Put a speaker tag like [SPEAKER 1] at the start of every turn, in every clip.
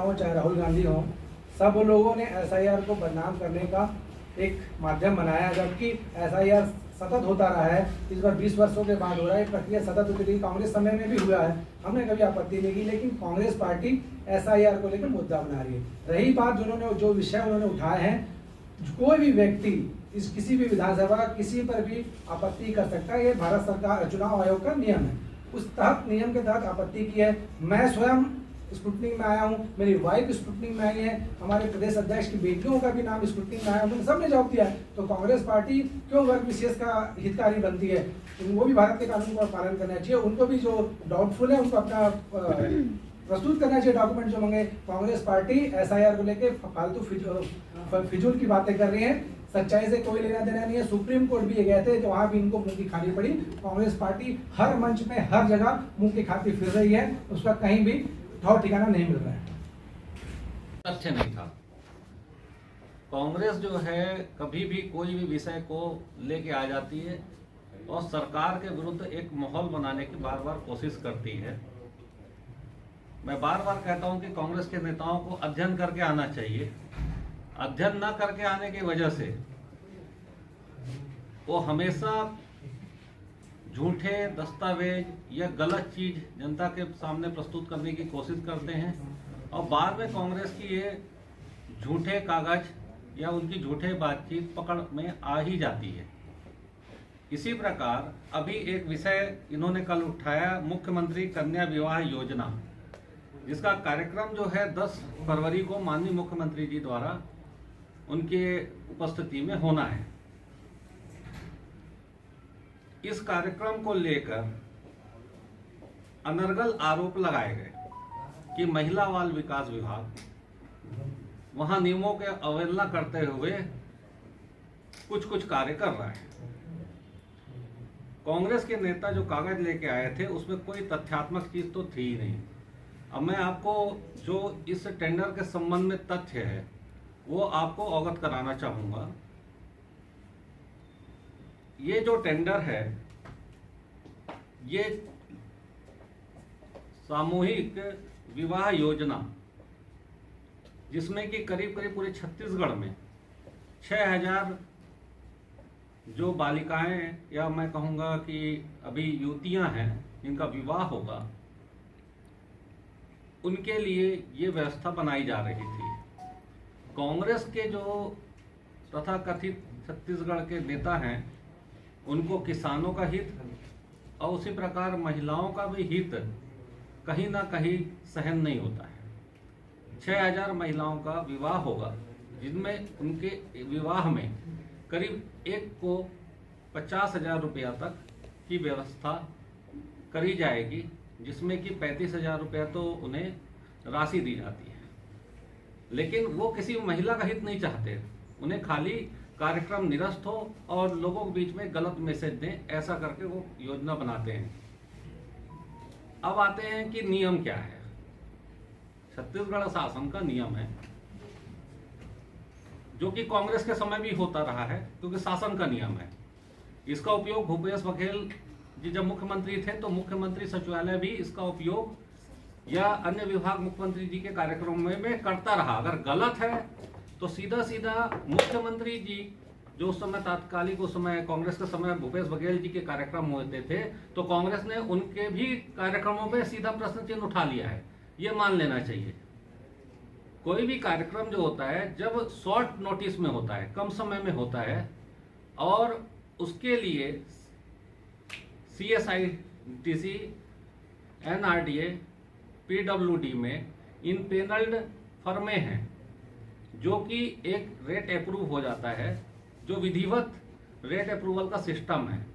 [SPEAKER 1] हो चाहे राहुल गांधी हो, सब लोगों ने एसआईआर को बदनाम करने का एक माध्यम बनाया, जबकि एसआईआर सतत होता रहा है। इस बार 20 वर्षों के बाद हो रहा है, प्रक्रिया सतत होती रही, कांग्रेस समय में भी हुआ है, हमने कभी आपत्ति नहीं की, लेकिन कांग्रेस पार्टी एसआईआर को लेकर मुद्दा बना रही है। रही बात जिन्होंने जो विषय उन्होंने उठाए हैं, कोई भी व्यक्ति इस किसी भी विधानसभा किसी पर भी आपत्ति कर सकता है, ये भारत सरकार चुनाव आयोग का नियम है। उस नियम के तहत आपत्ति की है। मैं स्वयं स्क्रूटनी में आया हूँ, मेरी वाइफ स्क्रूटनी में आई है, हमारे प्रदेश अध्यक्ष की बेटियों का भी नाम स्क्रूटनी में आया, उन्होंने सबने जवाब दिया है। तो कांग्रेस पार्टी क्यों वर्ग विशेष का हितकारी बनती है? वो भी भारत के कानून का पालन करना चाहिए, उनको भी जो डाउटफुल है उनको अपना प्रस्तुत करना चाहिए डॉक्यूमेंट जो मांगे। कांग्रेस पार्टी एसआईआर को लेकर फालतू फिजूल की बातें कर रही है, सच्चाई से कोई लेना देना नहीं है। सुप्रीम कोर्ट भी गए थे, तो वहां भी इनको मुंह की खानी पड़ी। कांग्रेस पार्टी हर मंच में हर जगह मुंह की खाती फिर रही है, उसका कहीं भी ठौर ठिकाना नहीं मिल रहा है।
[SPEAKER 2] तथ्य नहीं था। कांग्रेस जो है कभी भी कोई भी विषय को लेके आ जाती है और सरकार के विरुद्ध एक माहौल बनाने की बार बार कोशिश करती है। मैं बार बार कहता हूं कि कांग्रेस के नेताओं को अध्ययन करके आना चाहिए। अध्ययन न करके आने की वजह से वो हमेशा झूठे दस्तावेज या गलत चीज जनता के सामने प्रस्तुत करने की कोशिश करते हैं और बाद में कांग्रेस की ये झूठे कागज या उनकी झूठे बातचीत पकड़ में आ ही जाती है। इसी प्रकार अभी एक विषय इन्होंने कल उठाया, मुख्यमंत्री कन्या विवाह योजना, जिसका कार्यक्रम जो है 10 फरवरी को माननीय मुख्यमंत्री जी द्वारा उनके उपस्थिति में होना है। इस कार्यक्रम को लेकर अनर्गल आरोप लगाए गए कि महिला बाल विकास विभाग वहां नियमों के अवहेलना करते हुए कुछ कार्य कर रहा है। कांग्रेस के नेता जो कागज लेके आए थे उसमें कोई तथ्यात्मक चीज तो थी ही नहीं। अब मैं आपको जो इस टेंडर के संबंध में तथ्य है वो आपको अवगत कराना चाहूंगा। ये जो टेंडर है ये सामूहिक विवाह योजना, जिसमें कि करीब करीब पूरे छत्तीसगढ़ में 6000 जो बालिकाएं या मैं कहूंगा कि अभी युवतियां हैं जिनका विवाह होगा, उनके लिए ये व्यवस्था बनाई जा रही थी। कांग्रेस के जो तथाकथित छत्तीसगढ़ के नेता हैं उनको किसानों का हित और उसी प्रकार महिलाओं का भी हित कहीं ना कहीं सहन नहीं होता है। 6000 महिलाओं का विवाह होगा, जिनमें उनके विवाह में करीब एक को 50,000 रुपया तक की व्यवस्था करी जाएगी, जिसमें कि 35,000 रुपया तो उन्हें राशि दी जाती है। लेकिन वो किसी महिला का हित नहीं चाहते, उन्हें खाली कार्यक्रम निरस्त हो और लोगों के बीच में गलत मैसेज दें, ऐसा करके वो योजना बनाते हैं। अब आते हैं कि नियम क्या है। छत्तीसगढ़ शासन का नियम है, जो कि कांग्रेस के समय भी होता रहा है, क्योंकि शासन का नियम है। इसका उपयोग भूपेश बघेल जी जब मुख्यमंत्री थे तो मुख्यमंत्री सचिवालय भी इसका उपयोग या अन्य विभाग मुख्यमंत्री जी के कार्यक्रम में करता रहा। अगर गलत है तो सीधा सीधा मुख्यमंत्री जी जो उस समय तात्कालिक, उस समय कांग्रेस के समय भूपेश बघेल जी के कार्यक्रम होते थे, तो कांग्रेस ने उनके भी कार्यक्रमों पे सीधा प्रश्न चिन्ह उठा लिया है। ये मान लेना चाहिए। कोई भी कार्यक्रम जो होता है जब शॉर्ट नोटिस में होता है, कम समय में होता है, और उसके लिए CSITC, NRDA, PWD में इन पेनल्ड फर्में हैं, जो कि एक रेट अप्रूव हो जाता है, जो विधिवत रेट अप्रूवल का सिस्टम है।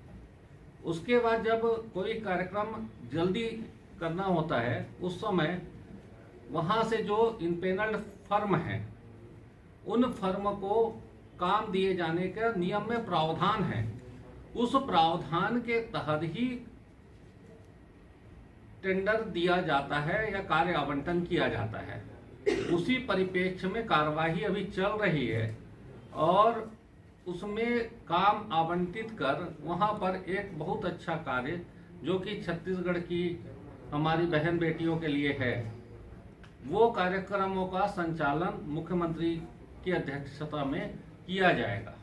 [SPEAKER 2] उसके बाद जब कोई कार्यक्रम जल्दी करना होता है, उस समय वहाँ से जो इम्पेनल्ड फर्म है, उन फर्म को काम दिए जाने का नियम में प्रावधान है। उस प्रावधान के तहत ही टेंडर दिया जाता है या कार्य आवंटन किया जाता है। उसी परिप्रेक्ष्य में कार्यवाही अभी चल रही है और उसमें काम आवंटित कर वहां पर एक बहुत अच्छा कार्य जो कि छत्तीसगढ़ की हमारी बहन बेटियों के लिए है, वो कार्यक्रमों का संचालन मुख्यमंत्री की अध्यक्षता में किया जाएगा।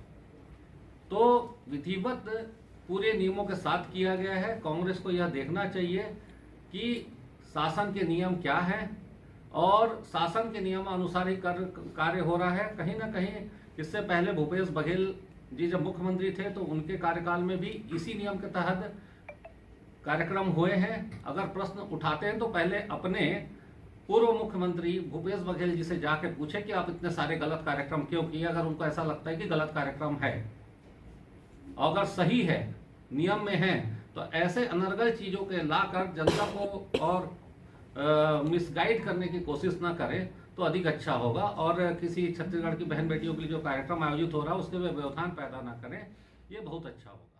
[SPEAKER 2] तो विधिवत पूरे नियमों के साथ किया गया है। कांग्रेस को यह देखना चाहिए कि शासन के नियम क्या हैं और शासन के नियमानुसार ही कार्य हो रहा है। कहीं ना कहीं इससे पहले भूपेश बघेल जी जब मुख्यमंत्री थे तो उनके कार्यकाल में भी इसी नियम के तहत कार्यक्रम हुए हैं। अगर प्रश्न उठाते हैं तो पहले अपने पूर्व मुख्यमंत्री भूपेश बघेल जी से जाके पूछे कि आप इतने सारे गलत कार्यक्रम क्यों किए, अगर उनको ऐसा लगता है कि गलत कार्यक्रम है। अगर सही है, नियम में है, तो ऐसे अनर्गल चीजों के लाकर जनता को और मिसगाइड करने की कोशिश ना करें तो अधिक अच्छा होगा। और किसी छत्तीसगढ़ की बहन बेटियों के लिए जो कार्यक्रम आयोजित हो रहा है उसके में व्यवधान पैदा ना करें, ये बहुत अच्छा होगा।